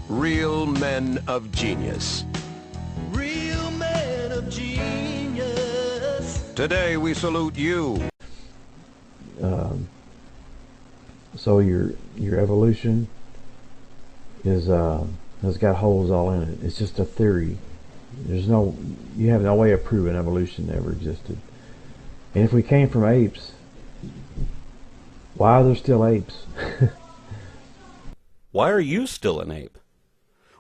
Real men of genius. Real men of genius. Today we salute you. So your evolution is has got holes all in it. It's just a theory. You have no way of proving evolution ever existed. And if we came from apes, why are there still apes? Why are you still an ape?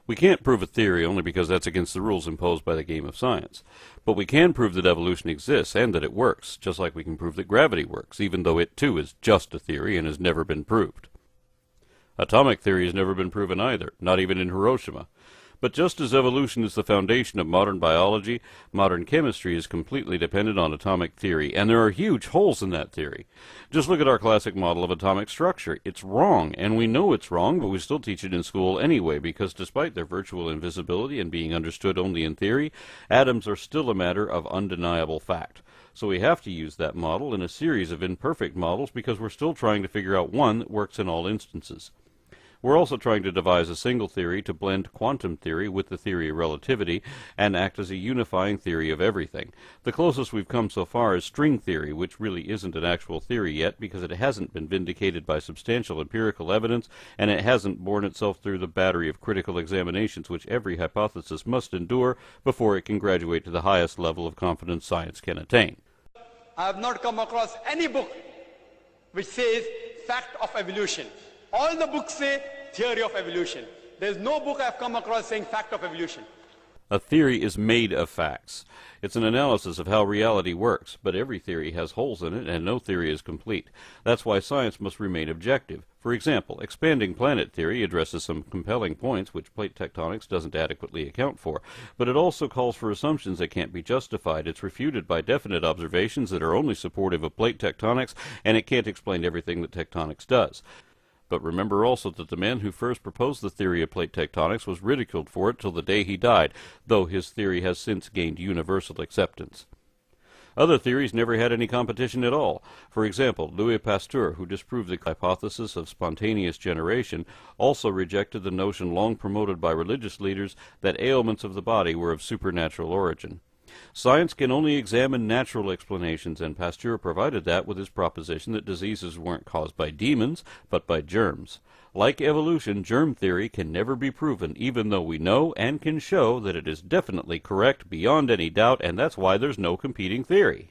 We can't prove a theory only because that's against the rules imposed by the game of science. But we can prove that evolution exists and that it works, just like we can prove that gravity works, even though it too is just a theory and has never been proved. Atomic theory has never been proven either, not even in Hiroshima. But just as evolution is the foundation of modern biology, modern chemistry is completely dependent on atomic theory, and there are huge holes in that theory. Just look at our classic model of atomic structure. It's wrong, and we know it's wrong, but we still teach it in school anyway, because despite their virtual invisibility and being understood only in theory, atoms are still a matter of undeniable fact. So we have to use that model in a series of imperfect models because we're still trying to figure out one that works in all instances. We're also trying to devise a single theory to blend quantum theory with the theory of relativity and act as a unifying theory of everything. The closest we've come so far is string theory, which really isn't an actual theory yet because it hasn't been vindicated by substantial empirical evidence and it hasn't borne itself through the battery of critical examinations which every hypothesis must endure before it can graduate to the highest level of confidence science can attain. I have not come across any book which says fact of evolution. All the books say theory of evolution. There's no book I've come across saying fact of evolution. A theory is made of facts. It's an analysis of how reality works, but every theory has holes in it and no theory is complete. That's why science must remain objective. For example, expanding planet theory addresses some compelling points which plate tectonics doesn't adequately account for, but it also calls for assumptions that can't be justified. It's refuted by definite observations that are only supportive of plate tectonics, and it can't explain everything that tectonics does. But remember also that the man who first proposed the theory of plate tectonics was ridiculed for it till the day he died, though his theory has since gained universal acceptance. Other theories never had any competition at all. For example, Louis Pasteur, who disproved the hypothesis of spontaneous generation, also rejected the notion long promoted by religious leaders that ailments of the body were of supernatural origin. Science can only examine natural explanations, and Pasteur provided that with his proposition that diseases weren't caused by demons, but by germs. Like evolution, germ theory can never be proven, even though we know and can show that it is definitely correct beyond any doubt, and that's why there's no competing theory.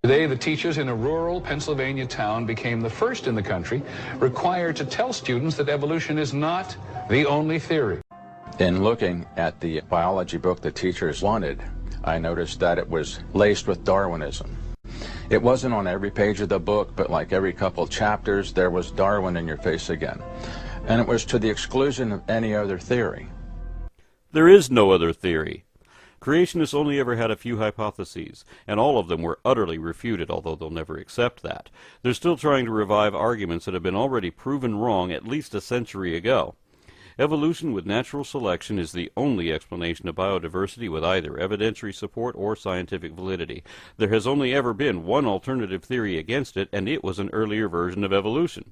Today, the teachers in a rural Pennsylvania town became the first in the country required to tell students that evolution is not the only theory. In looking at the biology book the teachers wanted, I noticed that it was laced with Darwinism. It wasn't on every page of the book, but like every couple chapters, there was Darwin in your face again. And it was to the exclusion of any other theory. There is no other theory. Creationists only ever had a few hypotheses, and all of them were utterly refuted, although they'll never accept that. They're still trying to revive arguments that have been already proven wrong at least a century ago. Evolution with natural selection is the only explanation of biodiversity with either evidentiary support or scientific validity. There has only ever been one alternative theory against it, and it was an earlier version of evolution.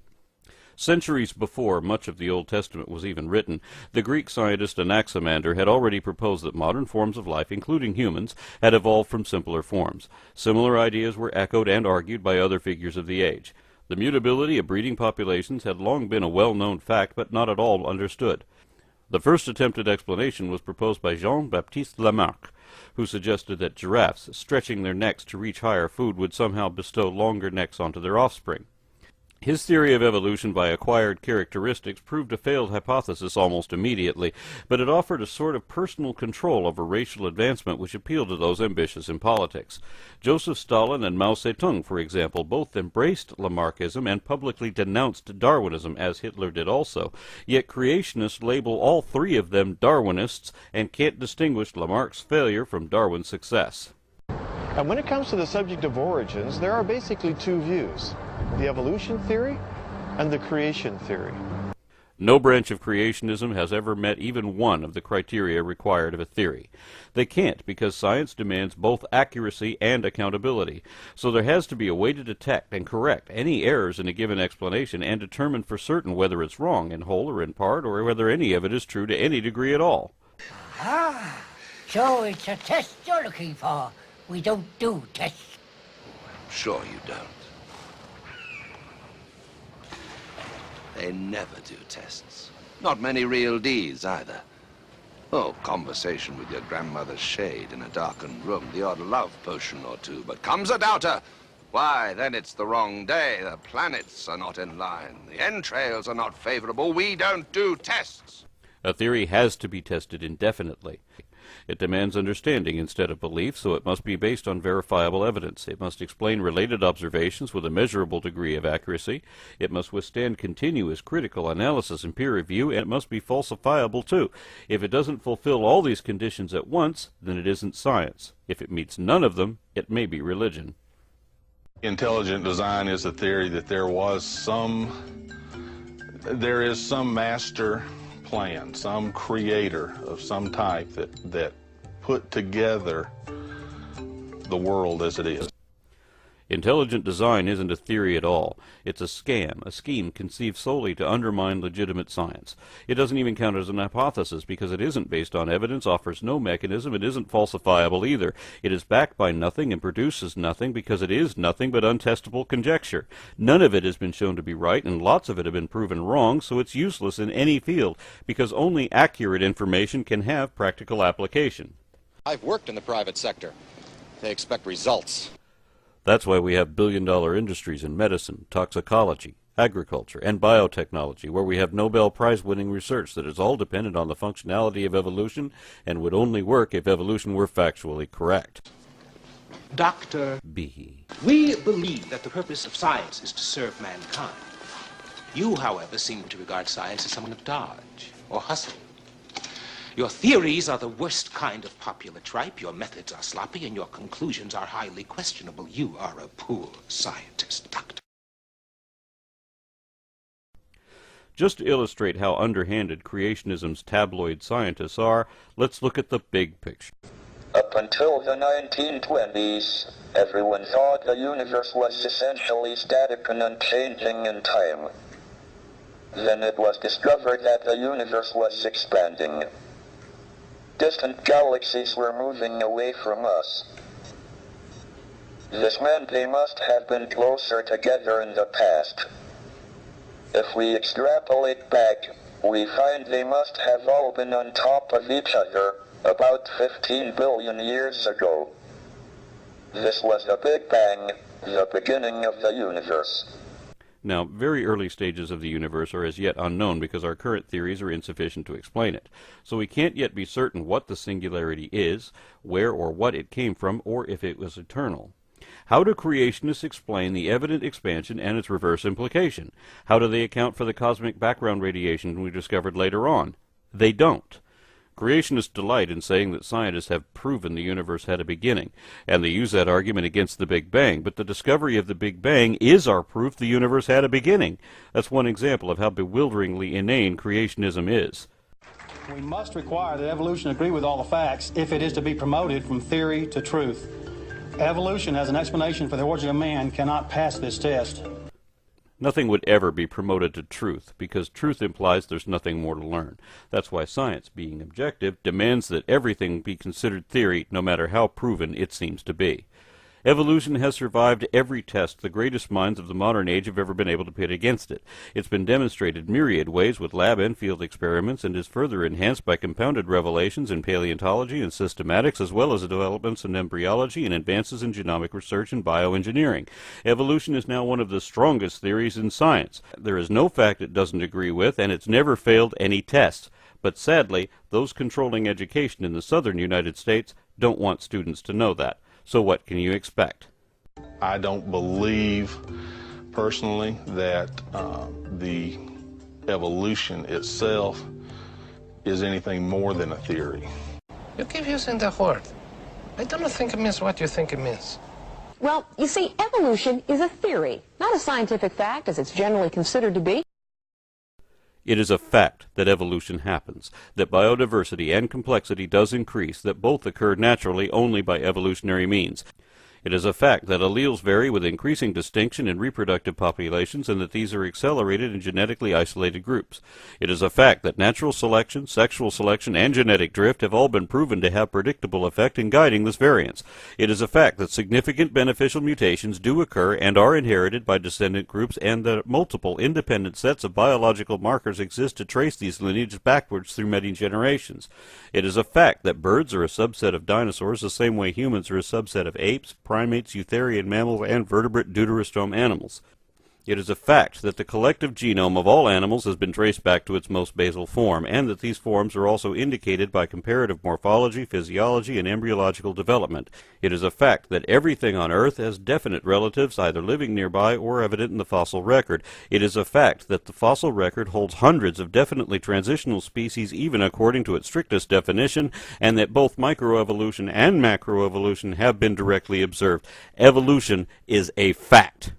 Centuries before much of the Old Testament was even written, the Greek scientist Anaximander had already proposed that modern forms of life, including humans, had evolved from simpler forms. Similar ideas were echoed and argued by other figures of the age. The mutability of breeding populations had long been a well-known fact, but not at all understood. The first attempted explanation was proposed by Jean-Baptiste Lamarck, who suggested that giraffes, stretching their necks to reach higher food, would somehow bestow longer necks onto their offspring. His theory of evolution by acquired characteristics proved a failed hypothesis almost immediately, but it offered a sort of personal control over racial advancement which appealed to those ambitious in politics. Joseph Stalin and Mao Zedong, for example, both embraced Lamarckism and publicly denounced Darwinism, as Hitler did also. Yet creationists label all three of them Darwinists and can't distinguish Lamarck's failure from Darwin's success. And when it comes to the subject of origins, there are basically two views: the evolution theory and the creation theory. No branch of creationism has ever met even one of the criteria required of a theory. They can't, because science demands both accuracy and accountability. So there has to be a way to detect and correct any errors in a given explanation and determine for certain whether it's wrong in whole or in part, or whether any of it is true to any degree at all. Ah, so it's a test you're looking for. We don't do tests. I'm sure you don't. They never do tests. Not many real Ds, either. Oh, conversation with your grandmother's shade in a darkened room, the odd love potion or two, but comes a doubter. Why, then it's the wrong day. The planets are not in line. The entrails are not favorable. We don't do tests. A theory has to be tested indefinitely. It demands understanding instead of belief, so it must be based on verifiable evidence. It must explain related observations with a measurable degree of accuracy. It must withstand continuous critical analysis and peer review, and it must be falsifiable too. If it doesn't fulfill all these conditions at once, then it isn't science. If it meets none of them, it may be religion. Intelligent design is the theory that there is some master plan, some creator of some type that put together the world as it is. Intelligent design isn't a theory at all. It's a scam, a scheme conceived solely to undermine legitimate science. It doesn't even count as an hypothesis because it isn't based on evidence, offers no mechanism, it isn't falsifiable either. It is backed by nothing and produces nothing because it is nothing but untestable conjecture. None of it has been shown to be right, and lots of it have been proven wrong, so it's useless in any field because only accurate information can have practical application. I've worked in the private sector. They expect results. That's why we have billion-dollar industries in medicine, toxicology, agriculture, and biotechnology, where we have Nobel Prize-winning research that is all dependent on the functionality of evolution and would only work if evolution were factually correct. Dr. B. We believe that the purpose of science is to serve mankind. You, however, seem to regard science as something of dodge or hustle. Your theories are the worst kind of popular tripe, your methods are sloppy, and your conclusions are highly questionable. You are a poor scientist, Doctor. Just to illustrate how underhanded creationism's tabloid scientists are, let's look at the big picture. Up until the 1920s, everyone thought the universe was essentially static and unchanging in time. Then it was discovered that the universe was expanding. Distant galaxies were moving away from us. This meant they must have been closer together in the past. If we extrapolate back, we find they must have all been on top of each other about 15 billion years ago. This was the Big Bang, the beginning of the universe. Now, very early stages of the universe are as yet unknown because our current theories are insufficient to explain it. So we can't yet be certain what the singularity is, where or what it came from, or if it was eternal. How do creationists explain the evident expansion and its reverse implication? How do they account for the cosmic background radiation we discovered later on? They don't. Creationists delight in saying that scientists have proven the universe had a beginning, and they use that argument against the Big Bang, but the discovery of the Big Bang is our proof the universe had a beginning. That's one example of how bewilderingly inane creationism is. We must require that evolution agree with all the facts if it is to be promoted from theory to truth. Evolution as an explanation for the origin of man cannot pass this test. Nothing would ever be promoted to truth, because truth implies there's nothing more to learn. That's why science, being objective, demands that everything be considered theory, no matter how proven it seems to be. Evolution has survived every test the greatest minds of the modern age have ever been able to pit against it. It's been demonstrated myriad ways with lab and field experiments, and is further enhanced by compounded revelations in paleontology and systematics, as well as developments in embryology and advances in genomic research and bioengineering. Evolution is now one of the strongest theories in science. There is no fact it doesn't agree with, and it's never failed any test. But sadly, those controlling education in the southern United States don't want students to know that. So what can you expect? I don't believe, personally, that the evolution itself is anything more than a theory. You keep using the word. I don't think it means what you think it means. Well, you see, evolution is a theory, not a scientific fact as it's generally considered to be. It is a fact that evolution happens, that biodiversity and complexity does increase, that both occur naturally only by evolutionary means. It is a fact that alleles vary with increasing distinction in reproductive populations and that these are accelerated in genetically isolated groups. It is a fact that natural selection, sexual selection, and genetic drift have all been proven to have predictable effect in guiding this variance. It is a fact that significant beneficial mutations do occur and are inherited by descendant groups and that multiple independent sets of biological markers exist to trace these lineages backwards through many generations. It is a fact that birds are a subset of dinosaurs the same way humans are a subset of apes, primates, eutherian mammals, and vertebrate deuterostome animals. It is a fact that the collective genome of all animals has been traced back to its most basal form, and that these forms are also indicated by comparative morphology, physiology, and embryological development. It is a fact that everything on Earth has definite relatives either living nearby or evident in the fossil record. It is a fact that the fossil record holds hundreds of definitely transitional species even according to its strictest definition, and that both microevolution and macroevolution have been directly observed. Evolution is a fact.